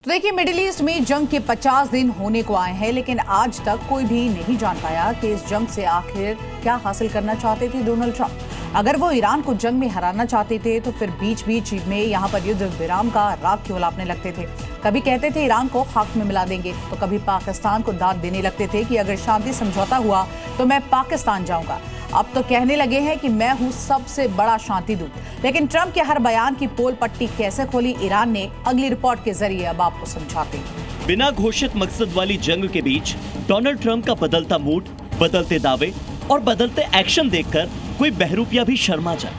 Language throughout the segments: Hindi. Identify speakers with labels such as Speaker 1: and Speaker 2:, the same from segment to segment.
Speaker 1: तो देखिए, मिडिल ईस्ट में जंग के 50 दिन होने को आए हैं, लेकिन आज तक कोई भी नहीं जान पाया कि इस जंग से आखिर क्या हासिल करना चाहते थे डोनाल्ड ट्रंप। अगर वो ईरान को जंग में हराना चाहते थे तो फिर बीच बीच में यहाँ पर युद्ध विराम का राग क्यों लापने लगते थे। कभी कहते थे ईरान को खाक में मिला देंगे, तो कभी पाकिस्तान को दाद देने लगते थे कि अगर शांति समझौता हुआ तो मैं पाकिस्तान जाऊंगा। अब तो कहने लगे हैं कि मैं हूं सबसे बड़ा शांति दूत। लेकिन ट्रंप के हर बयान की पोल पट्टी कैसे खोली ईरान ने, अगली रिपोर्ट के जरिए अब आपको समझाते हैं।
Speaker 2: बिना घोषित मकसद वाली जंग के बीच डोनाल्ड ट्रंप का बदलता मूड, बदलते दावे और बदलते एक्शन देखकर कोई बहरूपिया भी शर्मा जाए,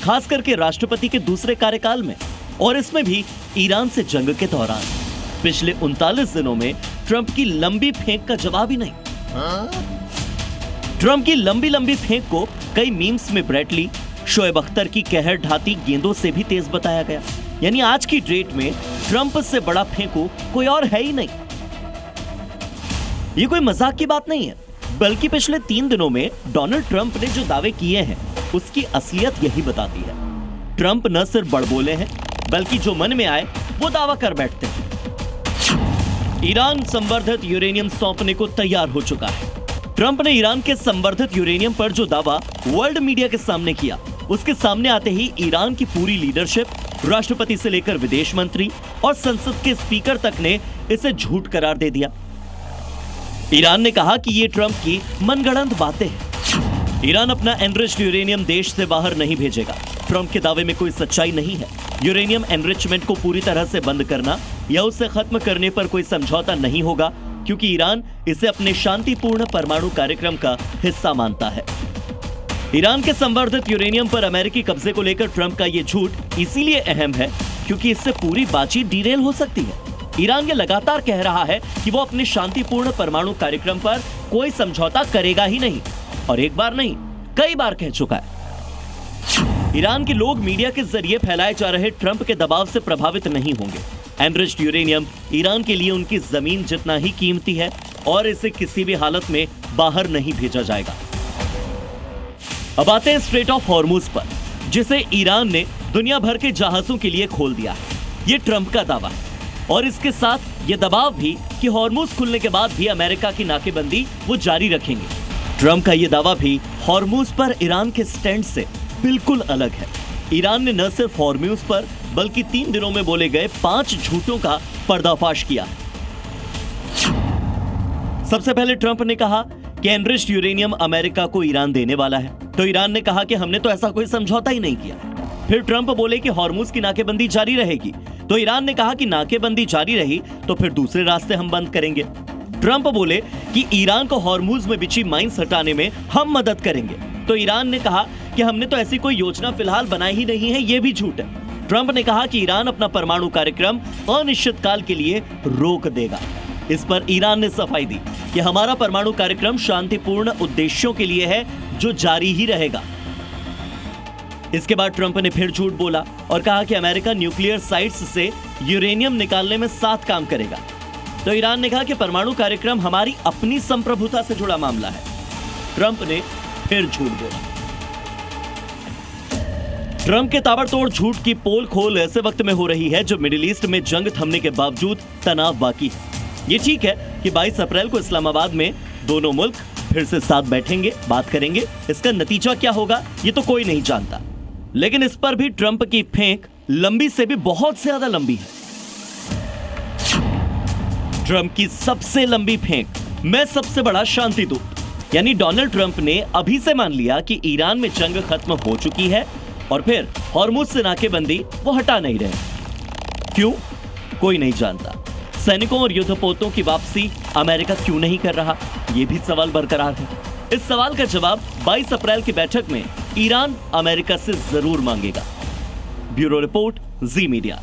Speaker 2: खास करके राष्ट्रपति के दूसरे कार्यकाल में, और इसमें भी ईरान से जंग के दौरान। पिछले 39 दिनों में ट्रंप की लंबी फेंक का जवाब ही नहीं। ट्रंप की लंबी लंबी फेंक को कई मीम्स में ब्रेटली, शोएब अख्तर की कहर ढाती गेंदों से भी तेज बताया गया। यानी आज की डेट में ट्रंप से बड़ा फेंकू कोई और है ही नहीं। ये कोई मजाक की बात नहीं है, बल्कि पिछले 3 दिनों में डोनाल्ड ट्रंप ने जो दावे किए हैं उसकी असलियत यही बताती है। ट्रंप न सिर्फ बड़बोले हैं, बल्कि जो मन में आए वो दावा कर बैठते हैं। ईरान संवर्धित यूरेनियम सौंपने को तैयार हो चुका है। ट्रंप ने ईरान के संवर्धित यूरेनियम पर जो दावा वर्ल्ड मीडिया के सामने किया, उसके सामने आते ही ईरान की पूरी लीडरशिप, राष्ट्रपति से लेकर विदेश मंत्री और संसद के स्पीकर तक ने इसे झूठ करार दे दिया। ईरान ने कहा कि ये ट्रंप की मनगढ़ंत बातें हैं। ईरान अपना एनरिच्ड यूरेनियम देश से बाहर नहीं भेजेगा। ट्रंप के दावे में कोई सच्चाई नहीं है। यूरेनियम एनरिचमेंट को पूरी तरह से बंद करना या उसे खत्म करने पर कोई समझौता नहीं होगा, क्योंकि ईरान इसे अपने शांतिपूर्ण परमाणु कार्यक्रम का हिस्सा मानता है। ईरान के संवर्धित यूरेनियम पर अमेरिकी कब्जे को लेकर ट्रंप का ये झूठ इसीलिए अहम है क्योंकि इससे पूरी बातचीत डिरेल हो सकती है। ईरान ये लगातार कह रहा है कि वो अपने शांतिपूर्ण परमाणु कार्यक्रम पर कोई समझौता करेगा ही नहीं, और एक बार नहीं कई बार कह चुका है। ईरान के लोग मीडिया के जरिए फैलाए जा रहे ट्रंप के दबाव से प्रभावित नहीं होंगे। एनरिच्ड यूरेनियम ईरान के लिए उनकी जमीन जितना ही कीमती है और इसे किसी भी हालत में बाहर नहीं भेजा जाएगा। अब आते हैं स्ट्रेट ऑफ हॉर्मुज पर, जिसे ईरान ने दुनिया भर के जहाजों के लिए खोल दिया है। ये ट्रंप का दावा है, और इसके साथ ये दबाव भी कि हॉर्मुज खुलने के बाद भी अमेरिका की नाकेबंदी वो जारी रखेंगे। ट्रंप का ये दावा भी हॉर्मुज पर ईरान के स्टैंड से बिल्कुल अलग है। ईरान ने न सिर्फ हॉर्मुज पर बल्कि 3 दिनों में बोले गए 5 झूठों का पर्दाफाश किया। सबसे पहले ट्रंप ने कहा कि एनरिच्ड यूरेनियम अमेरिका को ईरान देने वाला है, तो ईरान ने कहा कि हमने तो ऐसा कोई समझौता ही नहीं किया। फिर ट्रंप बोले कि हॉर्मुज की नाकेबंदी जारी रहेगी, तो ईरान ने कहा कि नाकेबंदी जारी रही तो फिर दूसरे रास्ते हम बंद करेंगे। ट्रंप बोले कि ईरान को हॉर्मुज में बिछी माइंस हटाने में हम मदद करेंगे, तो ईरान ने कहा कि हमने तो ऐसी कोई योजना फिलहाल बनाई ही नहीं है, ये भी झूठ है। ट्रंप ने कहा कि ईरान अपना परमाणु कार्यक्रम अनिश्चित काल के लिए रोक देगा। इस पर ईरान ने सफाई दी कि हमारा परमाणु कार्यक्रम शांतिपूर्ण उद्देश्यों के लिए है, जो जारी ही रहेगा। इसके बाद ट्रंप ने फिर झूठ बोला और कहा कि अमेरिका न्यूक्लियर साइट्स से यूरेनियम निकालने में साथ काम करेगा, तो ईरान ने कहा कि परमाणु कार्यक्रम हमारी अपनी संप्रभुता से जुड़ा मामला है। ट्रंप ने फिर झूठ बोला। ट्रंप के ताबड़तोड़ झूठ की पोल खोल ऐसे वक्त में हो रही है जब मिडिल ईस्ट में जंग थमने के बावजूद तनाव बाकी है। ये ठीक है कि 22 अप्रैल को इस्लामाबाद में दोनों मुल्क फिर से साथ बैठेंगे, बात करेंगे। इसका नतीजा क्या होगा ये तो कोई नहीं जानता, लेकिन इस पर भी ट्रंप की फेंक लंबी से भी बहुत ज्यादा लंबी है। ट्रंप की सबसे लंबी फेंक, मैं सबसे बड़ा शांति दूत। यानी डोनाल्ड ट्रंप ने अभी से मान लिया कि ईरान में जंग खत्म हो चुकी है, और फिर हॉर्मुज से नाकेबंदी वो हटा नहीं रहे। क्यों? कोई नहीं जानता। सैनिकों और युद्धपोतों की वापसी अमेरिका क्यों नहीं कर रहा, ये भी सवाल बरकरार है। इस सवाल का जवाब 22 अप्रैल की बैठक में ईरान अमेरिका से जरूर मांगेगा। ब्यूरो रिपोर्ट, जी मीडिया।